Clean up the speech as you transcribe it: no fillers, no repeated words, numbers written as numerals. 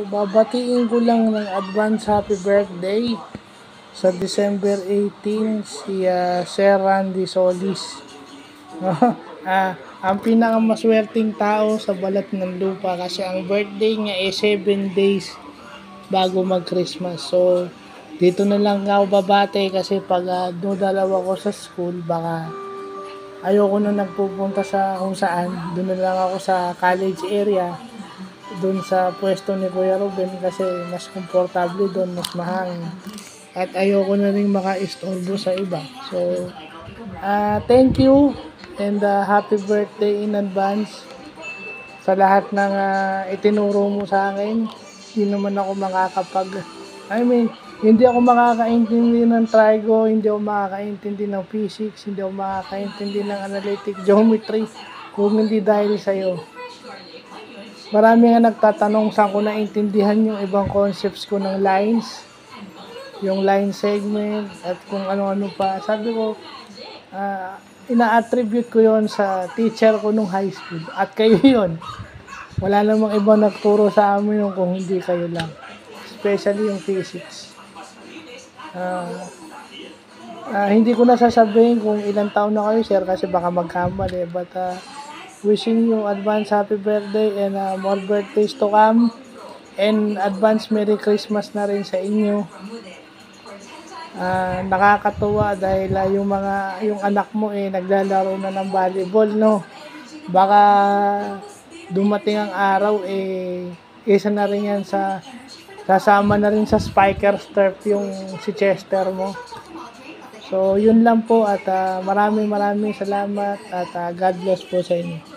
Babatiin ko lang ng advance happy birthday sa December 18 si Sir Randy Solis. Ang pinakamaswerteng tao sa balat ng lupa kasi ang birthday niya ay 7 days bago mag-Christmas. So, dito na lang ako babate kasi pag dalawa ko sa school, baka ayoko na nagpupunta sa kung saan. Doon na lang ako sa college area, doon sa pwesto ni Kuya Ruben kasi mas komportable doon, mas mahangin. At ayoko na rin maka-istorbo sa iba. So, thank you and happy birthday in advance sa lahat ng itinuro mo sa akin. Hindi naman ako hindi ako makakaintindi ng trigo, hindi ako makakaintindi ng physics, hindi ako makakaintindi ng analytic geometry kung hindi dahil sa'yo. Marami nga nagtatanong saan ko naintindihan yung ibang concepts ko ng lines, yung line segment, at kung ano-ano pa. Sabi ko, ina-attribute ko yon sa teacher ko nung high school. At kayo yon. Wala namang ibang nagturo sa amin yung kung hindi kayo lang. Especially yung physics. Hindi ko na sasabihin kung ilang taon na kayo, sir, kasi baka magkamali. But wishing you advance happy birthday and more birthdays to come. And advance Merry Christmas na rin sa inyo. Nakakatuwa dahil yung anak mo naglalaro na ng volleyball, no? Baka dumating ang araw isa na rin yan sasama na rin sa Spikers turf yung si Chester mo. So yun lang po at maraming salamat at God bless po sa inyo.